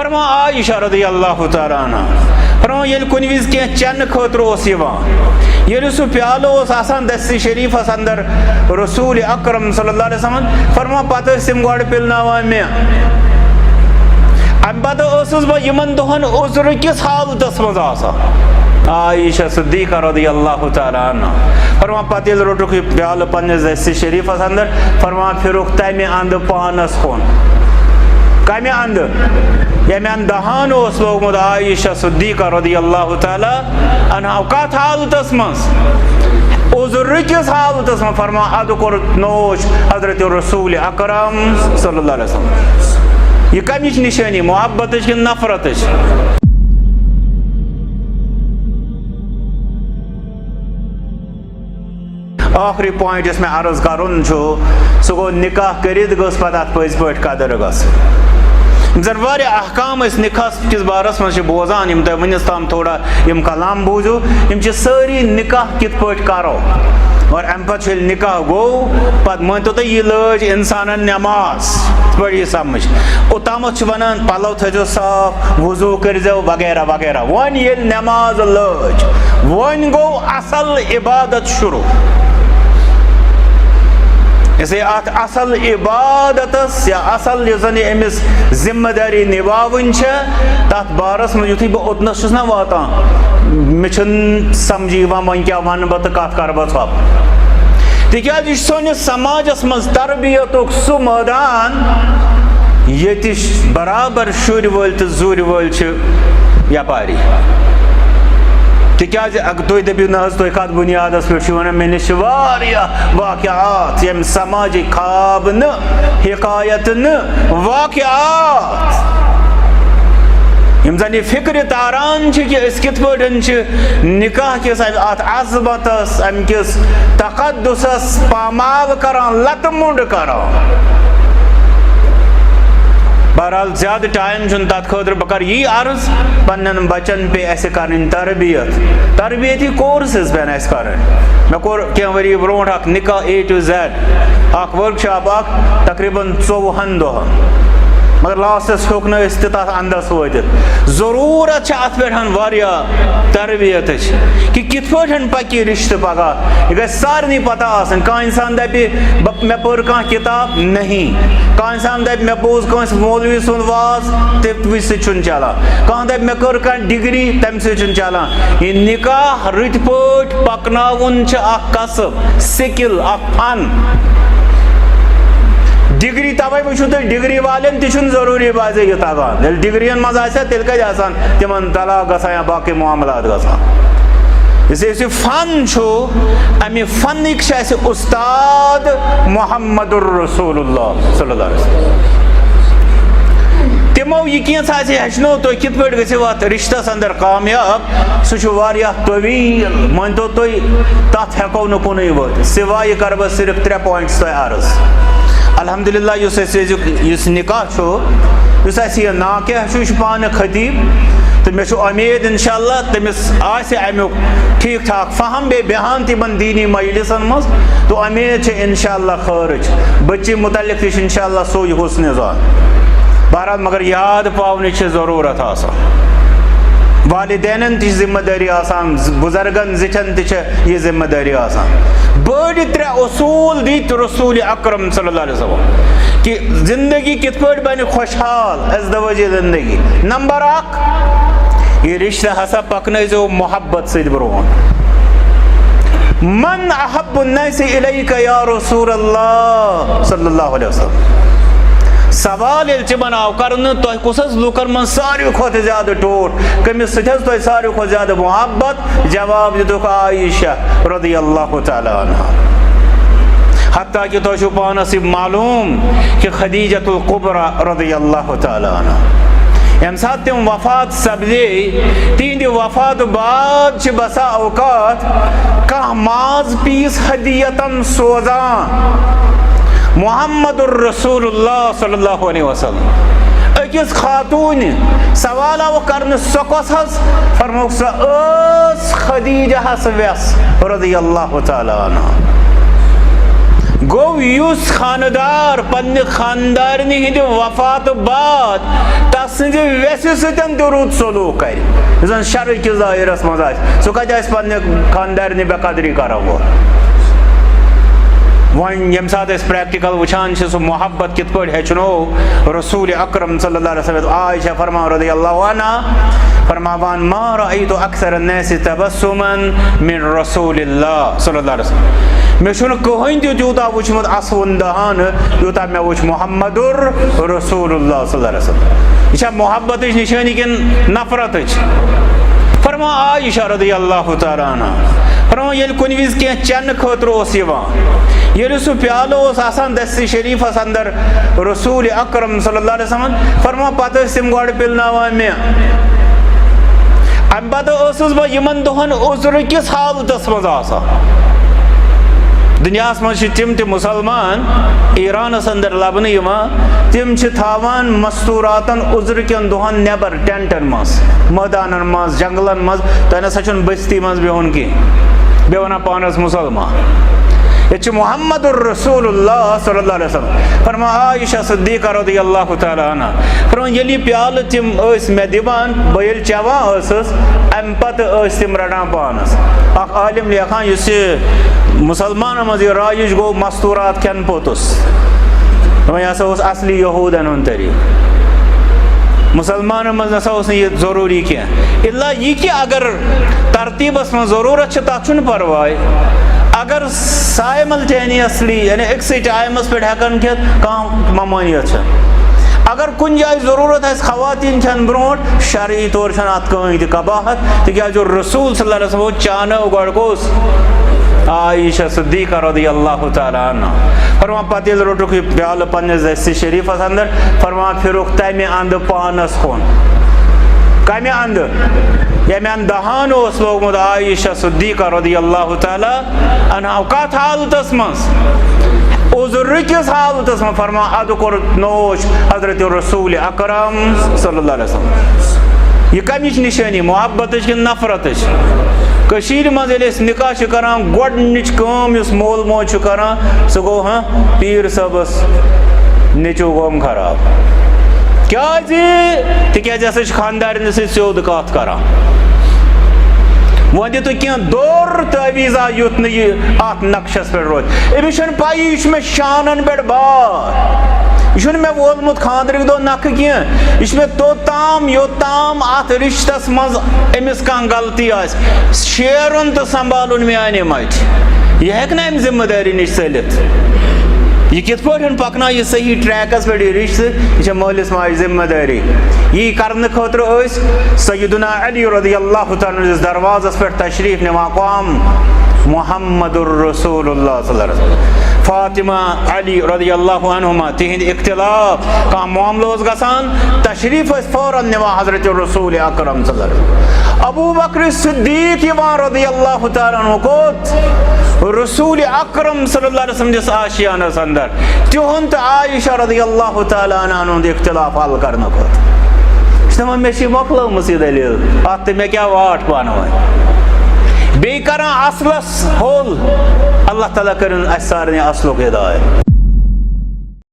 فرما عائشہ رضی اللہ تعالیٰ عنہ فرما یل کن وز کی چن خاطر اس یل سہ پیالہ اس آسان دستی شریفس اندر رسول اکرم صلی اللہ علیہ وسلم فرما پتہ تم گۄڈٕ پِلناوان مےٚ امہ پتہ بہ یمن دہن عذر کس حالتس مز آسان عائشہ صدیقہ رضی اللہ تعالیٰ عنہ فرما پتہ یل روٹک یہ پیالہ پنس دستی شریفس اندر فرما پھرک تمہ اند پانس کن کمہ اند یمہ اند دہان اس لوگمت عائشہ صدیقہ رضی اللہ تعالیٰ عنہ کت حالتس مز عذر کس حالتس مز فرما اد کور نوش حضرت رسول اکرم صلی اللہ علیہ وسلم یہ کمچ نشانی محبت کن نفرت آخری پوائنٹ اس میں عرض کرن سہ گو نکاح کرت گس پتہ ات پز پہ قدر گس زن واریاہ احکام اس نکاح کس بارس مز بوزان یم تہ ونس تام تھوڑا یم کلام بوزو یم ساری نکاح کت پہ کرو اور ام پتہ نکاح گو پتہ مانتو تہ یہ لج انسان نماز بڑی سمجھ اوتامت ونان پلو تھو صاف وضو کرزو وغیرہ وغیرہ ون یل نماز لج ون گو اصل عبادت شروع اسے ات اصل عبادتس یا اصل زن امس ذمہ داری نباون تات بارس من یتھی بہ اوتنس چھس نا واتان مے چھن سمجھی ون کیا ون بہ تو کت کر بہ ژھۄپ تکیاز یہ سٲنِس سماجس مز تربیتک سہ مٲدان ییٚتہِ برابر شُرۍ وٲلۍ تہٕ زُرۍ وٲلۍ چھِ یپاری تکیاز تھی دپو نا تھی کت بنیادس پہ ونان مے نش واریاہ واقعات یم سماجی خواب نا حکایت نا واقعات یم زن یہ فکر تاران کہ اس کت پہ نکاح کس ات عظمتس ام کس تقدسس پامال کران لت منڈ کران بہرحال زیادہ ٹائم چھ تر خاطر بہ کر یہ عرض پنن بچن پہ اس کرن تربیتی کورسز پہ اس کرن مے کور کی وری برونٹ اخ نکاح A to Z اخ ورک شاپ اخ تقریباً 24 دہن مگر لاسٹس ہیوک نا اس تتھ اندس واتت ضرورت ات پہ واریاہ تربیت کہ کت پہ پکی رشتہ پگہ یہ گھر سارے پتہ آسن کان انسان دپہ مے پور کان کتاب نہیں کان انسان دپہ مے بوز کانس مولوی سن واز تمہ سن چلان کان دپہ مے کر کان ڈگری تمہ سن چلان یہ نکاح رت پٹ پکناون اخ کسب سکل اخ فن ڈگری توے وچھو تھی ڈگری والن تہ ضروری بازے یہ تگان یل ڈگرین مز تیل کتھ آسان تمن طلاق گژھان یا باقی معاملات گژھان اس فن امہ فنک استاد محمد الرسول اللہ صلی اللہ علیہ وسلم تمو یہ کینس ہچنو تھی کت پہ گھو ات رشتس اندر کامیاب سہ واریاہ طویل مانتو تھی تت ہیکو نا کن وات سوائے کر بہ صرف 3 پوائنٹس تہ عرض الحمدللہ اس نکاح اس یہ ناکہ پانہ خطیب تو مے امید انشاءاللہ تمس امیک ٹھیک ٹھاک فہم بے بیان تمن دینی مجلسن مز تو امید انشاءاللہ خارج بچی متعلق تہ انشاءاللہ سوئی حسن ظن بہرحال مگر یاد پاؤن ضرورت آسان والدینن تہ ذمہ داری آسان بزرگن زٹھن تہ یہ ذمہ داری آسان بڑ 3 اصول دیت رسول اکرم صلی اللہ علیہ وسلم کہ زندگی کت پہ بن خوشحال ازدواجی زندگی نمبر 1 یہ رشتہ ہسا پکنزو محبت سید برون من احب الناس الیک یا رسول اللہ صلی اللہ علیہ وسلم سوال بناو کرن تہ کس لکن من ساروی کھت زیادہ ٹوٹ کمس ست تہ ساروی کھت زیادہ محبت جواب دتک عائشہ رضی اللہ تعالی عنہ حتیٰ کہ تہ پانس معلوم کہ خدیجۃ القبریٰ رضی اللہ تعالی عنہ یم سات تم وفات سپدے تہند وفات بعد بسا اوقات کھانا ماز پیس ہدیتن سوزان محمد الرسول اللہ صلی اللہ علیہ وسلم اکس خاتون سوال آو کرن سو کس حس فرموک سا اس خدیجہ حس ویس رضی اللہ تعالی عنہ گو یس خاندار پنہ خاندارنہ ہند وفات بعد تس سند ویسہ ستن درود سلوک کر زن شرع کس دائرس مز سہ کتہ پنہ خاندارنہ بے قدری کران وول ون یم سات پریکٹیکل وچان سہ محبت کت پہ ہچنو رسول اکرم صلی اللہ علیہ وسلم عائشہ فرما رضی اللہ عنہ فرماوان ما رأیت اکثر الناس تبسما من رسول اللہ صلی اللہ علیہ وسلم میں چھن کہین تہ تیوتا وچمت اسون دہان یوتا میں وچ محمد رسول اللہ صلی اللہ علیہ وسلم یہ محبت نشانی کن نفرت فرما عائشہ رضی اللہ تعالی عنہ فرما یل کن وز کی چن خاطر اس یل سہ پیالہ اس آسان دستی شریفس اندر رسول اکرم صلی اللہ علیہ وسلم فرما پتہ تم گوڑ پلناوان میں ام پتہ اسس بہ یمن دہن عذر کس حالتس مز آسان دنیا مز تم تہ مسلمان ایرانس اندر لبنہ یوان تم تھاوان مستوراتن عذر کن دہن نیبر ٹینٹن مز میدانن مز جنگلن مز تہ نسا چھن بستی مز بہن کی بے ونان پانس مسلمان یہ محمد الرسول اللہ صلی اللہ علیہ وسلم فرما عائشہ صدیقہ رضی اللہ تعالی عنہ فرما یلی پیالہ تم اس میں دیوان بیل چوان اسس ام پتہ اس تم رڑان پانس اخ عالم لیکھان اس مسلمان مز یہ رائج گو مستورات کھین پوتس یہ ہسا اس اصلی یہودن ہند طریق مسلمان مز نسا اس یہ ضروری کی اللہ یہ کہ اگر ترتیبس من ضرورت تک چھن پرواے اگر سائملٹینیسلی یعنی اکسی ٹائمس پہ ہیکن کھت کھانا ممانیت اگر کن جائے ضرورت ہے خواتین چھن برونٹ شرعی طور چھن ات کہیں تہ قباحت تکیاز جو رسول صلی اللہ علیہ وسلم چانو گوڑ کوس عائشہ صدیقہ رضی اللہ تعالی عنہ فرما پتہ یل روٹک پیالہ پنس دستی شریفس اندر فرما پھرک تمہ اند پانس کن کمہ اند یمہ اندہان اس لوگمت عائشہ صدیقہ رضی اللہ تعالی عنہ کت حالتس مز عذر کس حالتس مز فرما اذکر نوش حضرت رسول اکرم صلی اللہ علیہ وسلم یہ کمچ نشانی محبت کن نفرت کشیر مز یل نکاح کران گۄڈنِچ کٲم یُس مول موج کران سہ گو پیر صٲبس نیٚچو گوم خراب کیازِ تکیازِ ہسا خاندارن سۭتۍ سیوٚد کتھ کران وہ دِتو کینٛہہ دور تعویٖزا یُتھ نہٕ یہِ اتھ نقشس پٮ۪ٹھ روزِ أمِس چھنہٕ پایی یہِ چھُ مےٚ شانن پٮ۪ٹھ بار یہ چھُنہٕ مےٚ وولمُت خاندرٕکۍ دۄہ نکھٕ کینٛہہ یہِ چھُ مےٚ توٚتام یوٚتام اتھ رشتس منٛز أمِس کانٛہہ غلطی آسہِ شیرُن تہٕ سنبھالُن میانہِ مٹھِ یہِ ہیٚکہِ نہٕ امہِ ذمہٕ دٲری نِش ژٔلِتھ یہ کت پہ پکنا یہ صحیح ٹریکس پہ یہ رشتہ یہ مالس ماج ذمہ داری یہ کرنے خاطر سیدنا علی رضی اللہ تعالیٰ دروازس پہ تشریف نوان قوم محمد الرسول اللہ صلی اللہ علیہ وسلم فاطمہ علی رضی اللہ عنہما تہند اختلاف کان معاملہ گسان تشریف فوراً نوان حضرت رسول اکرم صلی اللہ علیہ وسلم ابو بکر صدیق یوان رضی اللہ تعالیٰ عنہ کوت رسول اکرم صلی اللہ علیہ وسلم جس آشیانس اندر تہند عائشہ رضی اللہ تعالیٰ عنہ اختلاف حل کرنے کھت میں مکلمس یہ دلیل ات میں کیا واٹ پانو بیٚیہِ کران اصلس ہول اللہ تعالیٰ کرن اس سارنٕے اصلُک ہدایت